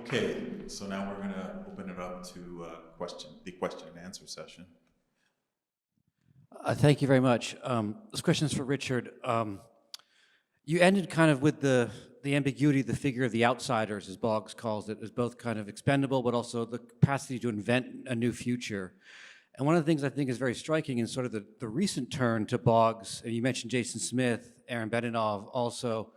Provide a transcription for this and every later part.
Okay, so now we're going to open it up to the question and answer session. Thank you very much. This question is for Richard. You ended kind of with the ambiguity, the figure of the outsiders, as Boggs calls it, as both kind of expendable, but also the capacity to invent a new future. And one of the things I think is very striking in sort of the recent turn to Boggs, and you mentioned Jason Smith, Aaron Beninoff also,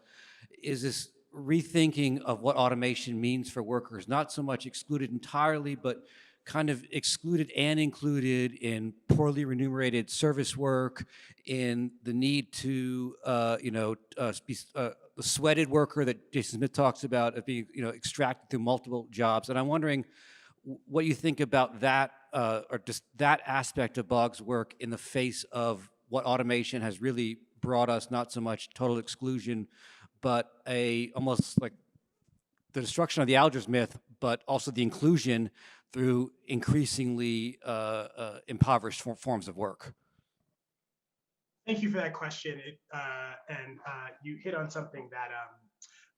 is this rethinking of what automation means for workers, not so much excluded entirely, but kind of excluded and included in poorly remunerated service work, in the need to, be the sweated worker that Jason Smith talks about of being, extracted through multiple jobs. And I'm wondering what you think about that, or just that aspect of Boggs' work in the face of what automation has really brought us, not so much total exclusion, but almost like the destruction of the Algiers myth, but also the inclusion through increasingly impoverished forms of work. Thank you for that question. You hit on something that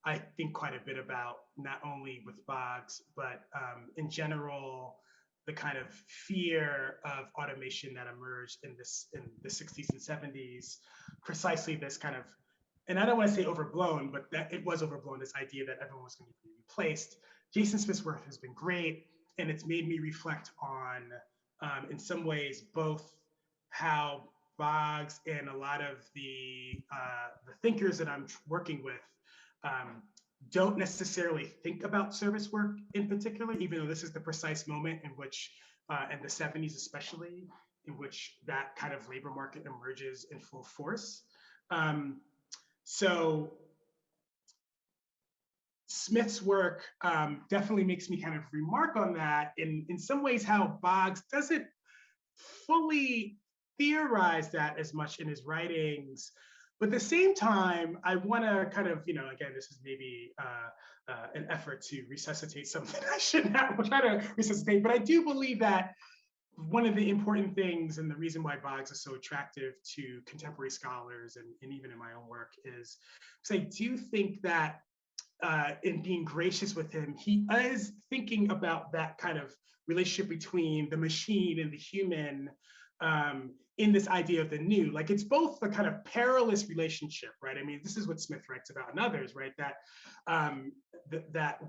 I think quite a bit about, not only with Boggs, but in general, the kind of fear of automation that emerged in the 60s and 70s, precisely this kind of, and I don't want to say overblown, but that it was overblown, this idea that everyone was going to be replaced. Jason Smith's work has been great, and it's made me reflect on, in some ways, both how Boggs and a lot of the thinkers that I'm working with don't necessarily think about service work in particular, even though this is the precise moment in which, in the 70s especially, in which that kind of labor market emerges in full force. So Smith's work definitely makes me kind of remark on that in some ways how Boggs doesn't fully theorize that as much in his writings. But at the same time, I want to kind of, again, this is maybe an effort to resuscitate something I should not try to resuscitate, but I do believe that one of the important things and the reason why Boggs is so attractive to contemporary scholars and even in my own work is because I do think that in being gracious with him, he is thinking about that kind of relationship between the machine and the human in this idea of the new. Like, it's both a kind of perilous relationship, right? I mean, this is what Smith writes about and others, right? That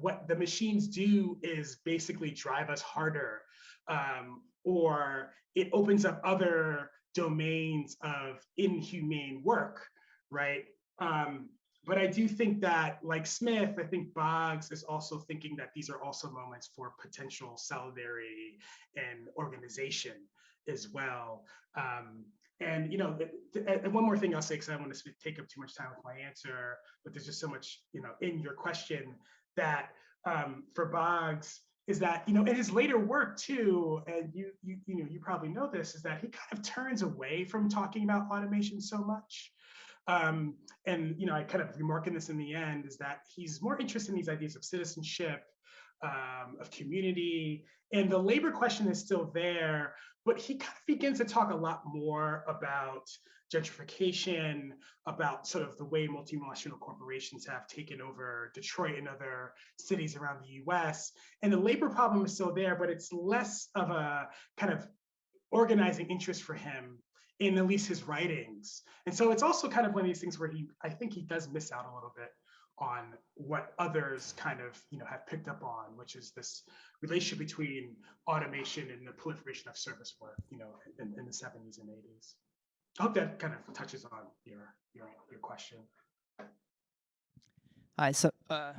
what the machines do is basically drive us harder, or it opens up other domains of inhumane work, right? But I do think that, like Smith, I think Boggs is also thinking that these are also moments for potential solidarity and organization as well. And one more thing I'll say, because I don't want to take up too much time with my answer, but there's just so much, in your question that for Boggs is that, in his later work too, and you probably know this, is that he kind of turns away from talking about automation so much. And I kind of remark in this in the end, is that he's more interested in these ideas of citizenship, of community, and the labor question is still there, but he kind of begins to talk a lot more about gentrification, about sort of the way multinational corporations have taken over Detroit and other cities around the US. And the labor problem is still there, but it's less of a kind of organizing interest for him in at least his writings. And so it's also kind of one of these things where I think he does miss out a little bit on what others kind of, have picked up on, which is this relationship between automation and the proliferation of service work, in the 70s and 80s. I hope that kind of touches on your question. Hi, so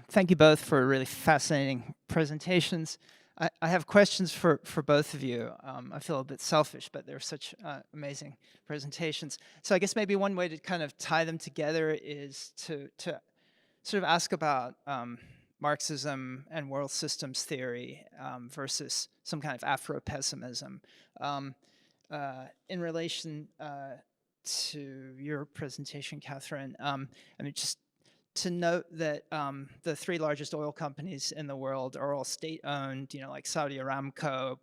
thank you both for really fascinating presentations. I have questions for both of you. I feel a bit selfish, but they're such amazing presentations. So I guess maybe one way to kind of tie them together is to sort of ask about Marxism and world systems theory versus some kind of Afro-pessimism. In relation to your presentation, Kathryn, I mean, just to note that the three largest oil companies in the world are all state-owned, like Saudi Aramco,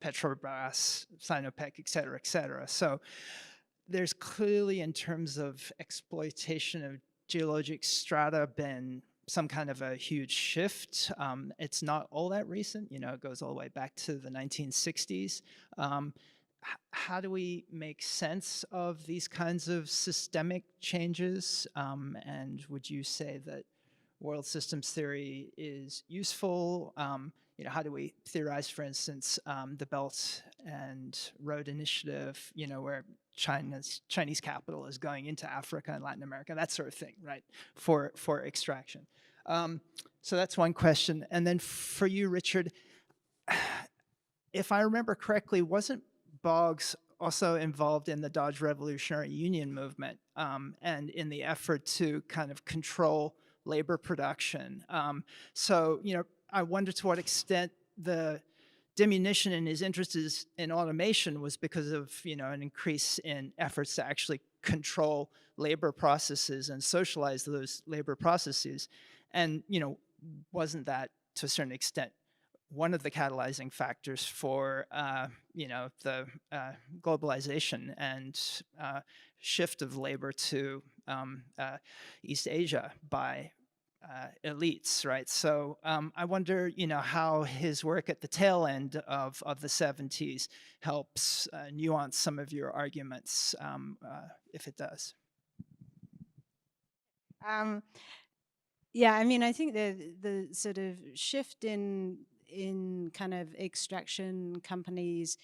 Petrobras, Sinopec, et cetera, et cetera. So there's clearly, in terms of exploitation of geologic strata, been some kind of a huge shift. It's not all that recent, it goes all the way back to the 1960s. How do we make sense of these kinds of systemic changes? And would you say that world systems theory is useful? How do we theorize, for instance, the Belt and Road Initiative, where Chinese capital is going into Africa and Latin America, that sort of thing, right, for extraction. So that's one question. And then for you, Richard, if I remember correctly, wasn't Boggs also involved in the Dodge Revolutionary Union movement and in the effort to kind of control labor production? So, I wonder to what extent the diminution in his interest in automation was because of, an increase in efforts to actually control labor processes and socialize those labor processes. And, wasn't that to a certain extent one of the catalyzing factors for, the globalization and shift of labor to East Asia by elites, right? So I wonder, how his work at the tail end of the 70s helps nuance some of your arguments, if it does. Yeah, I mean, I think the sort of shift in kind of extraction companies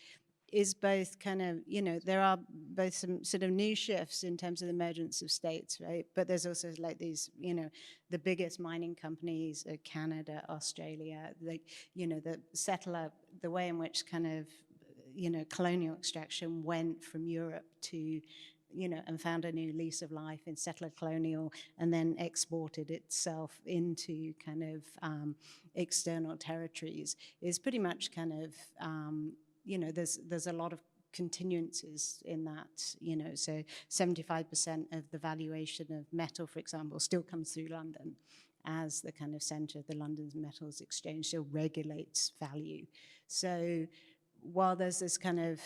is both kind of, there are both some sort of new shifts in terms of the emergence of states, right? But there's also like these, the biggest mining companies are Canada, Australia, like, the settler, the way in which kind of, colonial extraction went from Europe to, and found a new lease of life in settler colonial and then exported itself into kind of external territories is pretty much kind of, there's a lot of continuances in that, so 75% of the valuation of metal, for example, still comes through London as the kind of center of the London Metals Exchange, still regulates value. So while there's this kind of,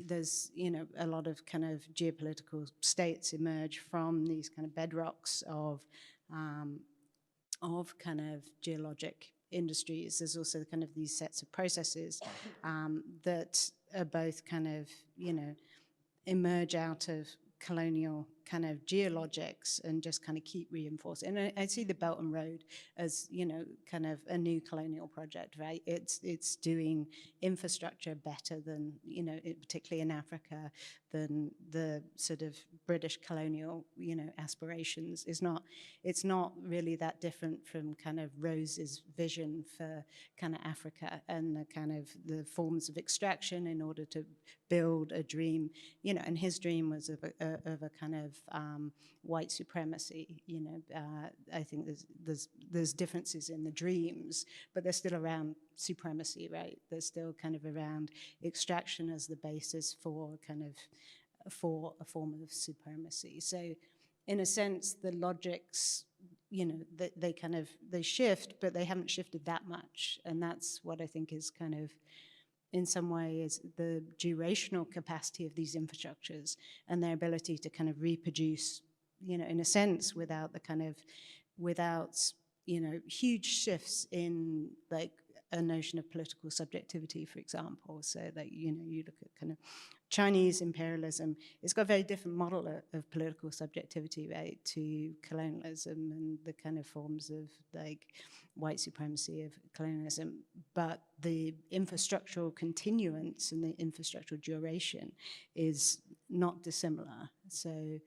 a lot of kind of geopolitical states emerge from these kind of bedrocks of kind of geologic industries, there's also kind of these sets of processes that are both kind of, emerge out of colonial kind of geologics and just kind of keep reinforcing. And I see the Belt and Road as, kind of a new colonial project, right? It's doing infrastructure better than, particularly in Africa, than the sort of British colonial, aspirations. It's not really that different from kind of Rose's vision for kind of Africa and the kind of the forms of extraction in order to build a dream, and his dream was of a kind of white supremacy. I think there's differences in the dreams, but they're still around supremacy, right? They're still kind of around extraction as the basis for kind of for a form of supremacy. So, in a sense, the logics, they shift, but they haven't shifted that much, and that's what I think is kind of, in some ways, the durational capacity of these infrastructures and their ability to kind of reproduce, in a sense, without huge shifts in like a notion of political subjectivity, for example. So that, you look at kind of Chinese imperialism, it's got a very different model of political subjectivity, right, to colonialism and the kind of forms of like white supremacy of colonialism. But the infrastructural continuance and the infrastructural duration is not dissimilar. So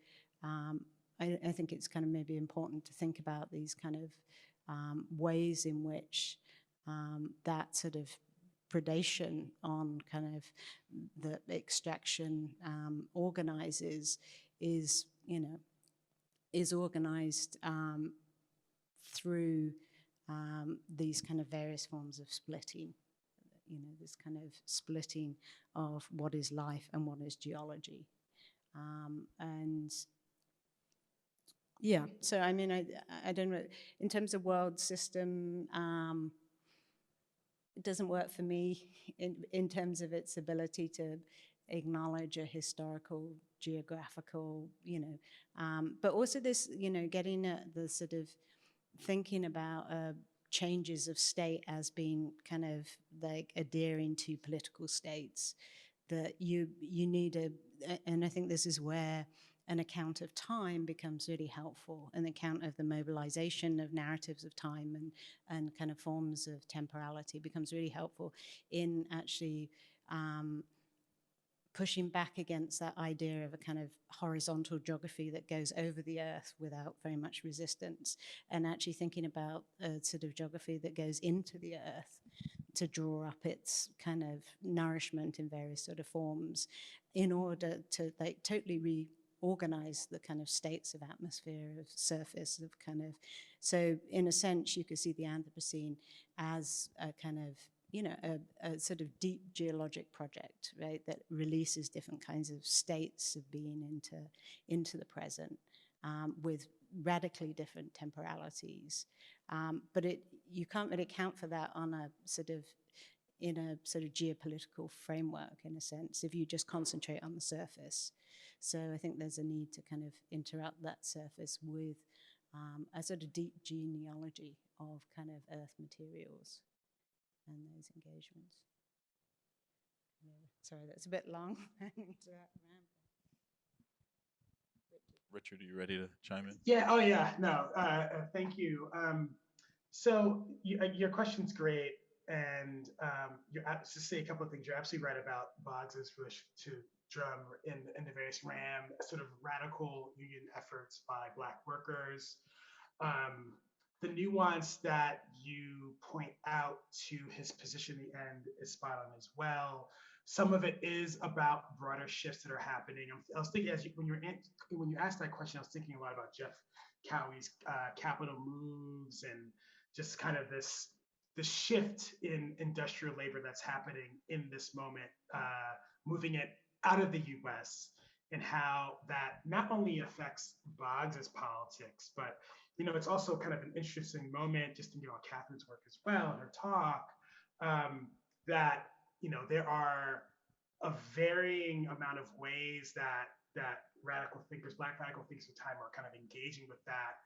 I think it's kind of maybe important to think about these kind of ways in which that sort of predation on kind of the extraction organizes is organized through these kind of various forms of splitting, this kind of splitting of what is life and what is geology. And yeah, so I mean, I don't know, in terms of world system, it doesn't work for me in terms of its ability to acknowledge a historical, geographical, but also this, getting at the sort of thinking about changes of state as being kind of like adhering to political states, that you need and I think this is where an account of time becomes really helpful, an account of the mobilization of narratives of time and kind of forms of temporality becomes really helpful in actually pushing back against that idea of a kind of horizontal geography that goes over the earth without very much resistance, and actually thinking about a sort of geography that goes into the earth to draw up its kind of nourishment in various sort of forms in order to like totally reorganize the kind of states of atmosphere, of surface, of kind of, so in a sense you could see the Anthropocene as a kind of, you know, a sort of deep geologic project, right, that releases different kinds of states of being into the present with radically different temporalities. But you can't really account for that on a sort of, in a sort of geopolitical framework, in a sense, if you just concentrate on the surface. So I think there's a need to kind of interrupt that surface with a sort of deep genealogy of kind of earth materials and those engagements. Yeah, sorry, that's a bit long. Richard, are you ready to chime in? Yeah, oh yeah, no, thank you. So your question's great, and to say a couple of things, you're absolutely right about Boggs's relation to drum in the various RAM sort of radical union efforts by Black workers. The nuance that you point out to his position in the end is spot on as well. Some of it is about broader shifts that are happening. I was thinking, when you asked that question, I was thinking a lot about Jeff Cowie's capital moves and just kind of this shift in industrial labor that's happening in this moment, moving it out of the US, and how that not only affects Boggs's politics, but you know, it's also kind of an interesting moment, just thinking about Kathryn's work as well, and her talk, that, you know, there are a varying amount of ways that radical thinkers, Black radical thinkers of time are kind of engaging with that.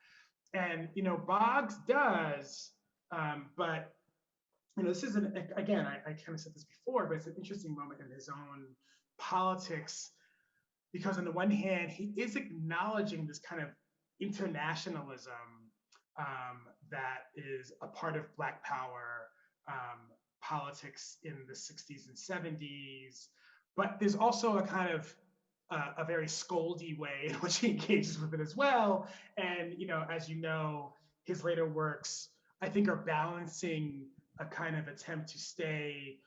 And, you know, Boggs does, but, you know, this isn't, again, I kind of said this before, but it's an interesting moment in his own politics, because on the one hand, he is acknowledging this kind of internationalism that is a part of Black power politics in the 60s and 70s. But there's also a kind of a very scoldy way in which he engages with it as well. And, you know, as you know, his later works, I think, are balancing a kind of attempt to stay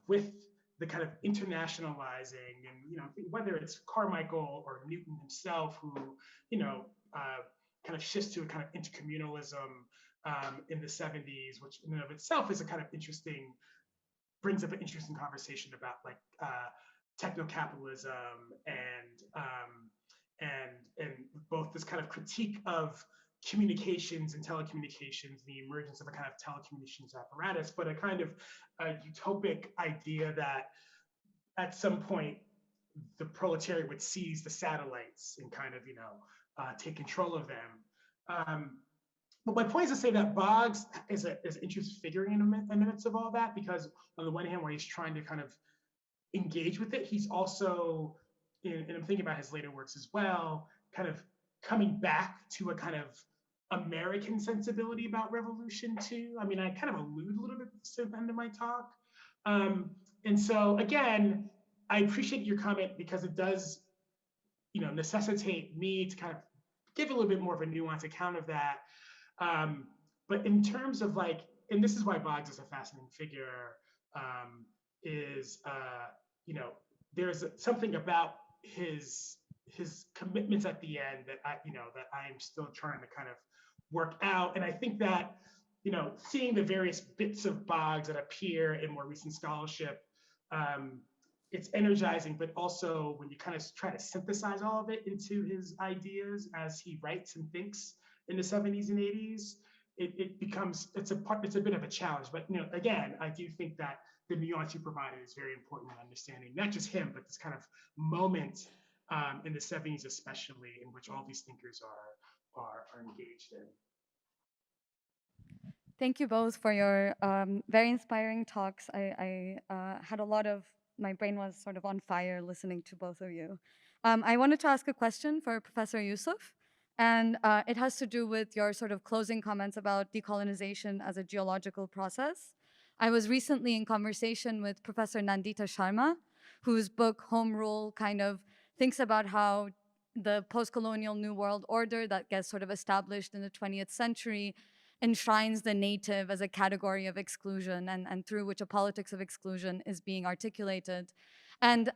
with the kind of internationalizing, and, you know, whether it's Carmichael or Newton himself, who, you know, kind of shifts to a kind of intercommunalism in the 70s, which in and of itself is a kind of interesting, brings up an interesting conversation about like techno-capitalism and both this kind of critique of communications and telecommunications, the emergence of a kind of telecommunications apparatus, but a kind of utopic idea that at some point the proletariat would seize the satellites and kind of, you know, take control of them. But my point is to say that Boggs is an interesting figure in the midst of all that, because on the one hand, where he's trying to kind of engage with it, he's also, and I'm thinking about his later works as well, kind of coming back to a kind of American sensibility about revolution too. I mean, I kind of allude a little bit to the end of my talk. And so again, I appreciate your comment, because it does, you know, necessitate me to kind of give a little bit more of a nuanced account of that. But in terms of like, and this is why Boggs is a fascinating figure, you know, there's something about his commitments at the end that I'm still trying to kind of work out. And I think that, you know, seeing the various bits of Boggs that appear in more recent scholarship, it's energizing, but also when you kind of try to synthesize all of it into his ideas as he writes and thinks in the 70s and 80s, it's a bit of a challenge. But, you know, again, I do think that the nuance you provided is very important in understanding not just him, but this kind of moment in the 70s, especially, in which all these thinkers are engaged in. Thank you both for your very inspiring talks. I had a lot of, my brain was sort of on fire listening to both of you. I wanted to ask a question for Professor Yusoff, and it has to do with your sort of closing comments about decolonization as a geological process. I was recently in conversation with Professor Nandita Sharma, whose book Home Rule kind of thinks about how the post-colonial New World Order that gets sort of established in the 20th century enshrines the native as a category of exclusion, and through which a politics of exclusion is being articulated. And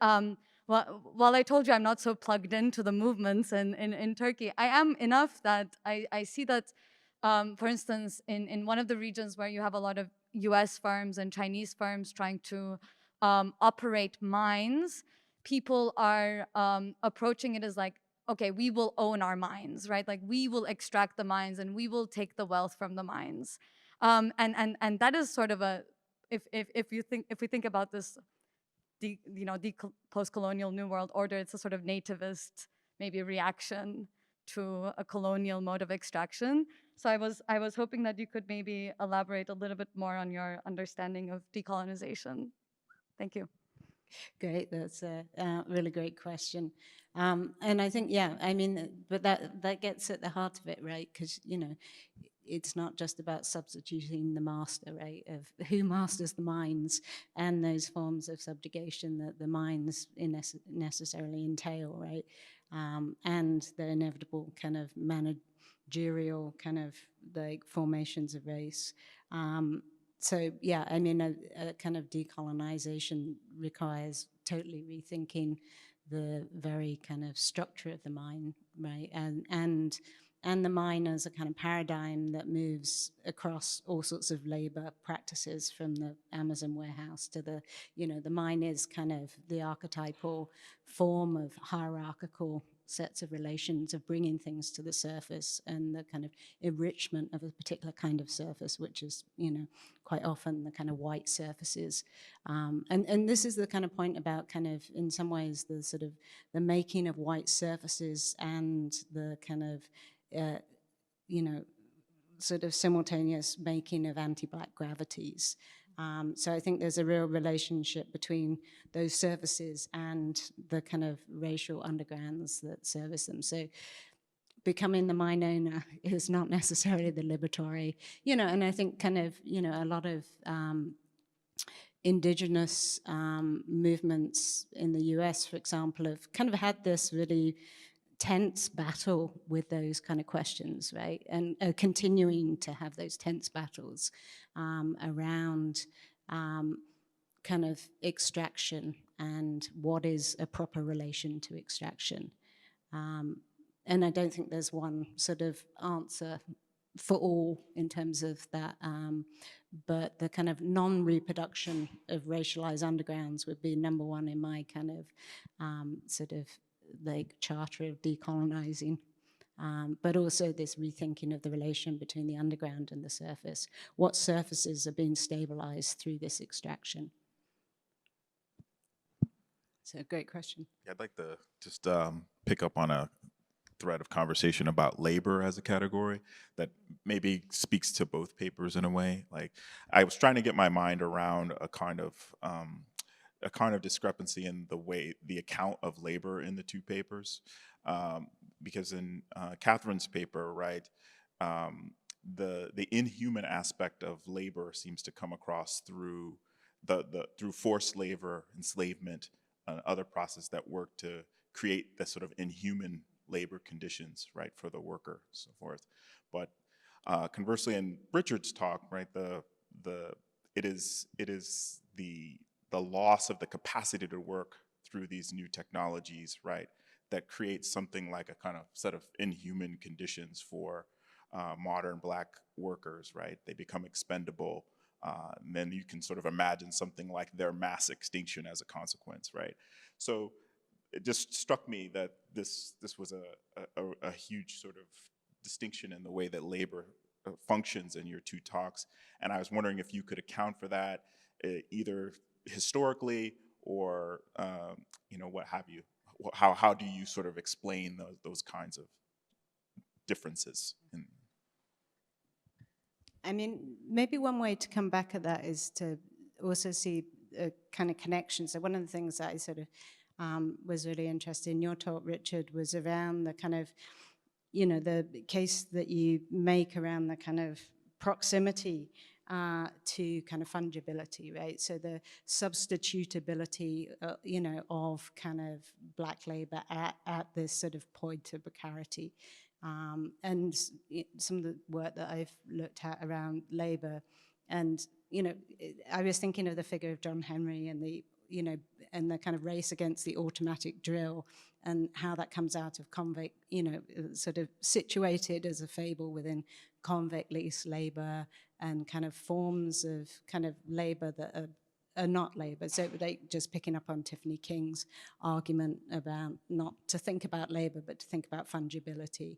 while I told you I'm not so plugged into the movements in Turkey, I am enough that I see that, for instance, in one of the regions where you have a lot of US firms and Chinese firms trying to operate mines, people are approaching it as like, okay, we will own our mines, right? Like we will extract the mines and we will take the wealth from the mines. And that is sort of a, if we think about this, post-colonial New World Order, it's a sort of nativist, maybe reaction to a colonial mode of extraction. So I was hoping that you could maybe elaborate a little bit more on your understanding of decolonization. Thank you. Great, that's a really great question. And I think, yeah, I mean, but that gets at the heart of it, right? Because, you know, it's not just about substituting the master, right, of who masters the mines and those forms of subjugation that the mines necessarily entail, right? And the inevitable kind of managerial kind of like formations of race. So yeah, I mean, a kind of decolonization requires totally rethinking the very kind of structure of the mine, right? And the mine as a kind of paradigm that moves across all sorts of labor practices, from the Amazon warehouse to the, you know, the mine is kind of the archetypal form of hierarchical sets of relations of bringing things to the surface, and the kind of enrichment of a particular kind of surface, which is, you know, quite often the kind of white surfaces. And this is the kind of point about kind of, in some ways, the sort of the making of white surfaces and the kind of, you know, sort of simultaneous making of anti-black gravities. So I think there's a real relationship between those services and the kind of racial undergrounds that service them. So becoming the mine owner is not necessarily the liberatory, you know, and I think kind of, you know, a lot of indigenous movements in the US, for example, have kind of had this really tense battle with those kind of questions, right? And continuing to have those tense battles around kind of extraction and what is a proper relation to extraction. And I don't think there's one sort of answer for all in terms of that, but the kind of non-reproduction of racialized undergrounds would be number one in my kind of sort of like charter of decolonizing, but also this rethinking of the relation between the underground and the surface. What surfaces are being stabilized through this extraction? So great question. Yeah, I'd like to just pick up on a thread of conversation about labor as a category that maybe speaks to both papers in a way. Like, I was trying to get my mind around a kind of discrepancy in the way the account of labor in the two papers, because in Kathryn's paper, right, the inhuman aspect of labor seems to come across through through forced labor, enslavement, and other processes that work to create the sort of inhuman labor conditions, right, for the worker, and so forth. But conversely, in Richard's talk, right, it is the loss of the capacity to work through these new technologies, right, that creates something like a kind of set of inhuman conditions for modern Black workers, right? They become expendable. And then you can sort of imagine something like their mass extinction as a consequence, right? So it just struck me that this was a huge sort of distinction in the way that labor functions in your two talks. And I was wondering if you could account for that, either historically or you know, what have you. How do you sort of explain those kinds of differences? I mean, maybe one way to come back at that is to also see a kind of connection. So one of the things that I sort of was really interested in your talk, Richard, was around the kind of, you know, the case that you make around the kind of proximity to kind of fungibility, right? So the substitutability, you know, of kind of Black labor at this sort of point of precarity. And some of the work that I've looked at around labor, and, you know, I was thinking of the figure of John Henry and the, you know, and the kind of race against the automatic drill, and how that comes out of convict, you know, sort of situated as a fable within convict lease labor and kind of forms of kind of labor that are not labor. So they just picking up on Tiffany King's argument about not to think about labor, but to think about fungibility,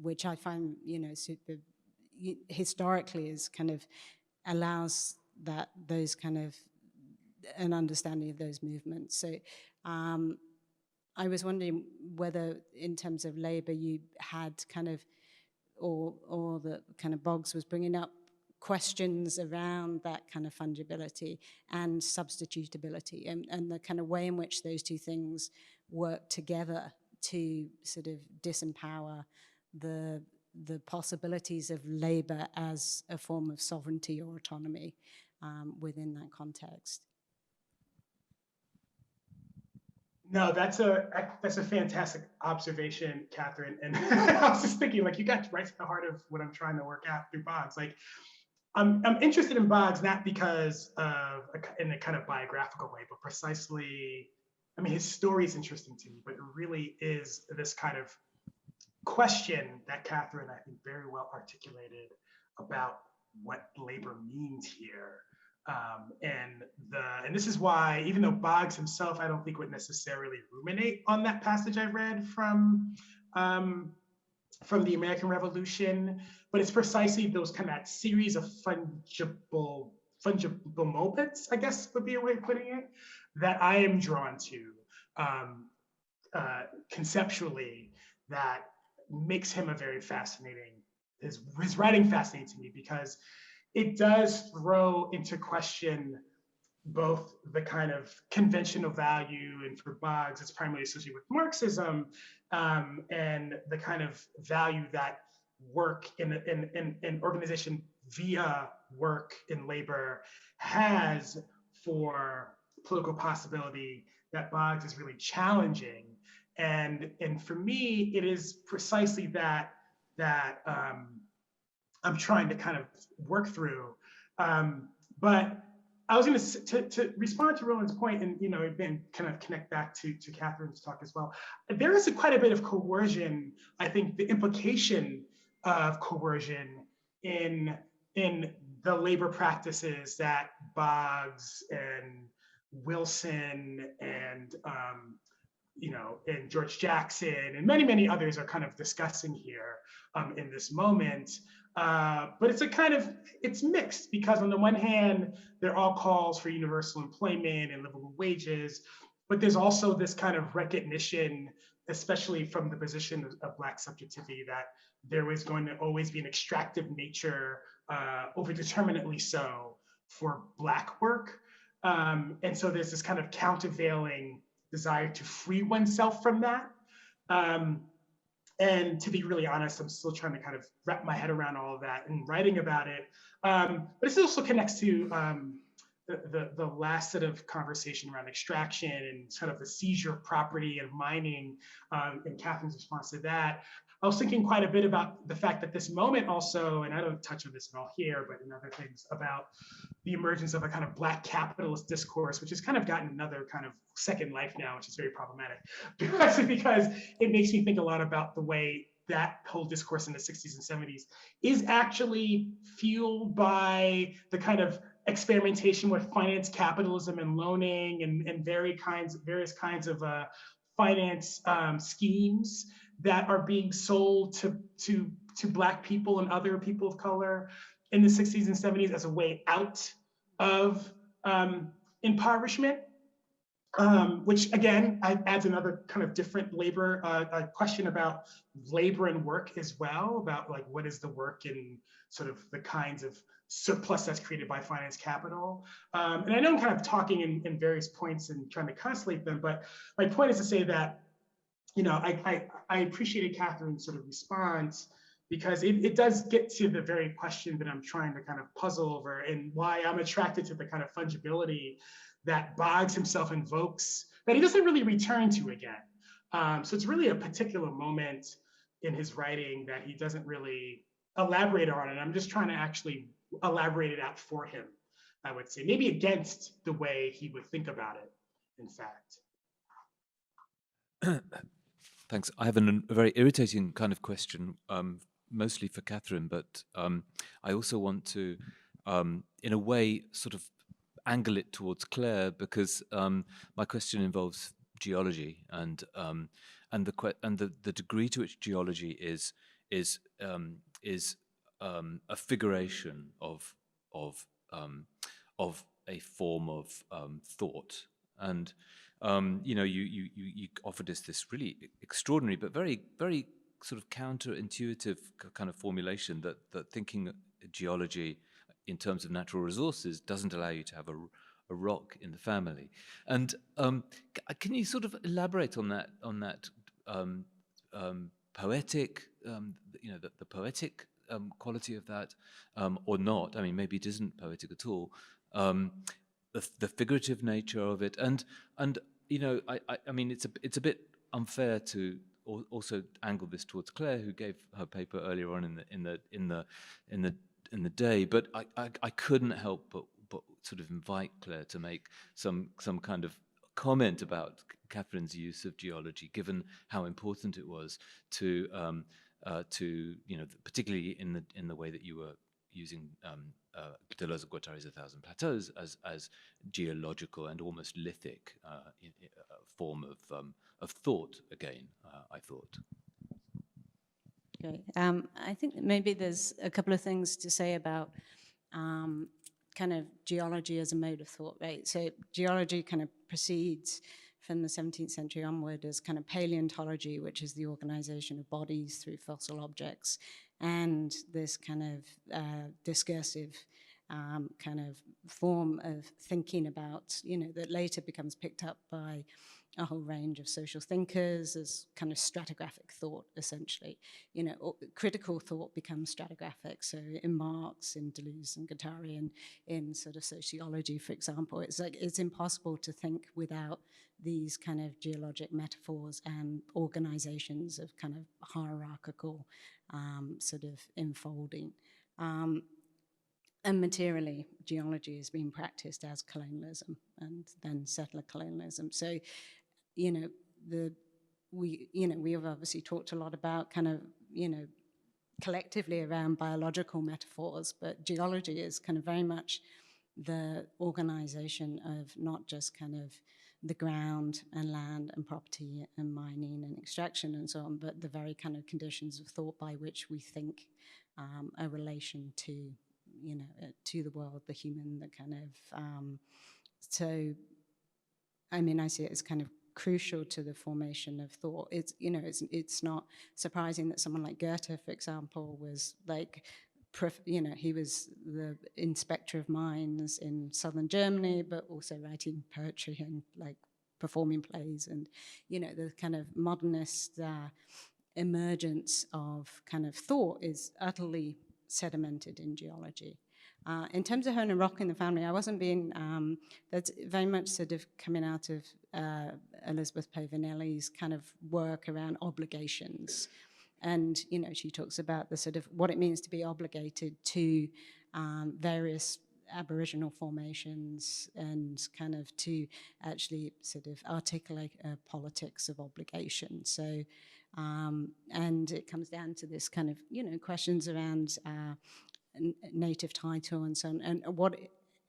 which I find, you know, super, historically is kind of allows that, those kind of, an understanding of those movements. So I was wondering whether in terms of labor you had kind of, or the kind of Boggs was bringing up questions around that kind of fungibility and substitutability, and the kind of way in which those two things work together to sort of disempower the possibilities of labor as a form of sovereignty or autonomy within that context. No, that's a fantastic observation, Kathryn. And I was just thinking, like, you got right to the heart of what I'm trying to work out through Boggs. Like, I'm interested in Boggs not because of in a kind of biographical way, but precisely, I mean, his story is interesting to me, but it really is this kind of question that Kathryn, I think, very well articulated about what labor means here. And this is why, even though Boggs himself, I don't think would necessarily ruminate on that passage I read from the American Revolution, but it's precisely those kind of that series of fungible moments, I guess would be a way of putting it, that I am drawn to conceptually, that makes him a very fascinating, his writing fascinating to me, because it does throw into question both the kind of conventional value, and for Boggs, it's primarily associated with Marxism, and the kind of value that work in organization via work in labor has for political possibility, that Boggs is really challenging. And for me, it is precisely that I'm trying to kind of work through. But I was going to respond to Rolland's point, and, you know, again, kind of connect back to Kathryn's talk as well. There is quite a bit of coercion. I think the implication of coercion in the labor practices that Boggs and Wilson and you know, and George Jackson and many others are kind of discussing here in this moment. But it's a kind of, it's mixed, because on the one hand, there are all calls for universal employment and livable wages, but there's also this kind of recognition, especially from the position of Black subjectivity, that there is going to always be an extractive nature, overdeterminately so, for Black work. And so there's this kind of countervailing desire to free oneself from that. And to be really honest, I'm still trying to kind of wrap my head around all of that and writing about it. But it also connects to the last sort of conversation around extraction and sort of the seizure of property and mining, and Kathryn's response to that. I was thinking quite a bit about the fact that this moment also, and I don't touch on this at all here, but in other things, about the emergence of a kind of Black capitalist discourse, which has kind of gotten another kind of second life now, which is very problematic, because it makes me think a lot about the way that whole discourse in the 60s and 70s is actually fueled by the kind of experimentation with finance capitalism and loaning and various kinds of finance schemes that are being sold to Black people and other people of color in the 60s and 70s as a way out of impoverishment. which again adds another kind of different labor question about labor and work as well, about like what is the work and sort of the kinds of surplus that's created by finance capital. And I know I'm kind of talking in various points and trying to constellate them, but my point is to say that, you know, I appreciated Kathryn's sort of response, because it does get to the very question that I'm trying to kind of puzzle over, and why I'm attracted to the kind of fungibility that Boggs himself invokes, that he doesn't really return to again. So it's really a particular moment in his writing that he doesn't really elaborate on, and I'm just trying to actually elaborate it out for him, I would say, maybe against the way he would think about it, in fact. Thanks. I have a very irritating kind of question, mostly for Kathryn, but I also want to, in a way, sort of angle it towards Claire, because my question involves geology and the degree to which geology is a figuration of a form of thought. And you know, you offered us this really extraordinary but very sort of counterintuitive kind of formulation that thinking geology in terms of natural resources doesn't allow you to have a rock in the family. And can you sort of elaborate on that poetic, you know, the poetic quality of that, or not? I mean, maybe it isn't poetic at all. The figurative nature of it, and you know, I mean, it's a bit unfair to also angle this towards Claire, who gave her paper earlier on in the day. But I couldn't help but sort of invite Claire to make some kind of comment about Kathryn's use of geology, given how important it was to you know, particularly in the way that you were using Deleuze and Guattari's 1,000 Plateaus as geological and almost lithic form of thought. Again, I thought. Okay. I think that maybe there's a couple of things to say about kind of geology as a mode of thought, right? So geology kind of proceeds from the 17th century onward as kind of paleontology, which is the organization of bodies through fossil objects, and this kind of discursive kind of form of thinking about, you know, that later becomes picked up by a whole range of social thinkers as kind of stratigraphic thought, essentially. You know, critical thought becomes stratigraphic. So in Marx, in Deleuze and Guattari, and in sort of sociology, for example, it's like it's impossible to think without these kind of geologic metaphors and organizations of kind of hierarchical sort of enfolding. And materially, geology is being practiced as colonialism and then settler colonialism. So, you know, we have obviously talked a lot about kind of, you know, collectively around biological metaphors, but geology is kind of very much the organization of not just kind of the ground and land and property and mining and extraction and so on, but the very kind of conditions of thought by which we think a relation to, you know, to the world, the human, the kind of, so, I mean, I see it as kind of crucial to the formation of thought. It's, you know, it's not surprising that someone like Goethe, for example, was like, you know, he was the inspector of mines in southern Germany, but also writing poetry and like performing plays, and, you know, the kind of modernist emergence of kind of thought is utterly sedimented in geology. In terms of her and a rock in the family, I wasn't being, that's very much sort of coming out of Elizabeth Povinelli's kind of work around obligations. And, you know, she talks about the sort of what it means to be obligated to various Aboriginal formations, and kind of to actually sort of articulate politics of obligation. So, and it comes down to this kind of, you know, questions around native title and so on, and what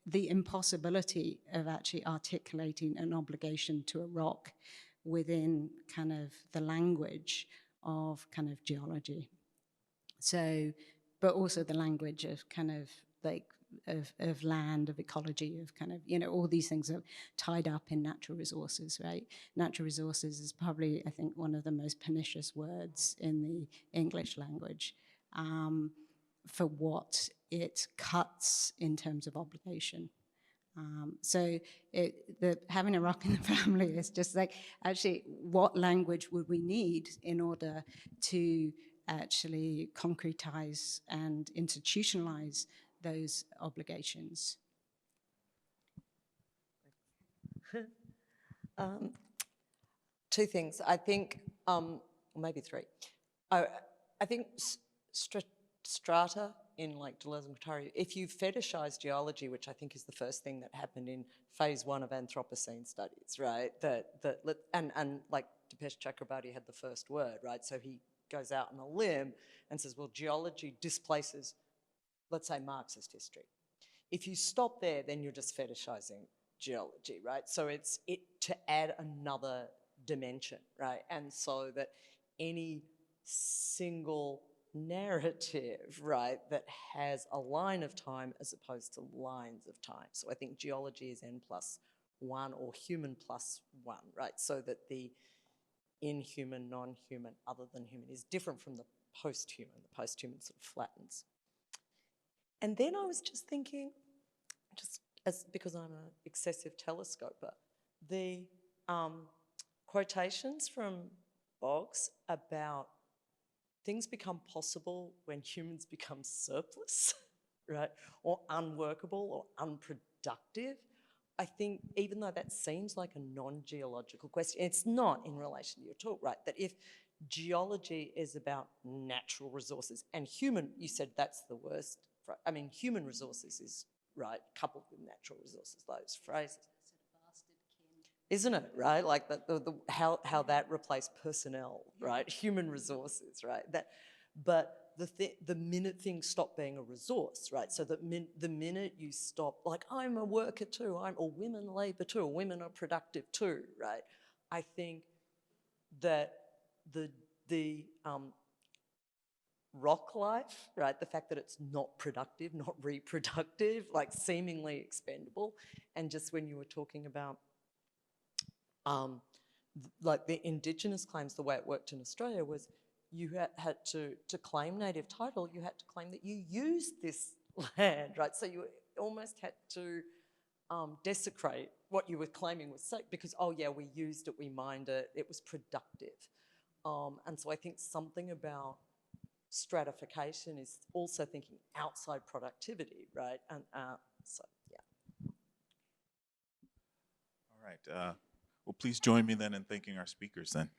the impossibility of actually articulating an obligation to a rock within kind of the language of kind of geology. So, but also the language of kind of like of land, of ecology, of kind of, all these things are tied up in natural resources, right? Natural resources is probably, I think, one of the most pernicious words in the English language for what it cuts in terms of obligation. So having a rock in the family is just like, actually, what language would we need in order to actually concretize and institutionalize those obligations? Two things. I think, or maybe three. I think strata in like Deleuze and Guattari, if you fetishize geology, which I think is the first thing that happened in phase 1 of Anthropocene studies, right? And like Dipesh Chakrabarty had the first word, right? So he goes out on a limb and says, well, geology displaces, let's say, Marxist history. If you stop there, then you're just fetishizing geology, right? So it's to add another dimension, right? And so that any single narrative, right, that has a line of time as opposed to lines of time. So I think geology is n+1 or human +1, right? So that the inhuman, non-human, other than human is different from the post-human. The post-human sort of flattens. And then I was just thinking, because I'm an excessive telescoper, the quotations from Boggs about things become possible when humans become surplus, right? Or unworkable or unproductive. I think even though that seems like a non-geological question, it's not in relation to your talk, right? That if geology is about natural resources and human, you said that's the worst. I mean, human resources is, right, coupled with natural resources, those phrases. Isn't it, right? Like how that replaced personnel, right? Human resources, right? But the minute things stop being a resource, right? So the minute you stop, like I'm a worker too, or women labour too, or women are productive too, right? I think that the rock life, right? The fact that it's not productive, not reproductive, like seemingly expendable, and just when you were talking about like the Indigenous claims, the way it worked in Australia was you had to claim native title, you had to claim that you used this land, right? So you almost had to desecrate what you were claiming was safe because, oh yeah, we used it, we mined it, it was productive. And so I think something about stratification is also thinking outside productivity, right? And so, yeah. All right. Well, please join me then in thanking our speakers then.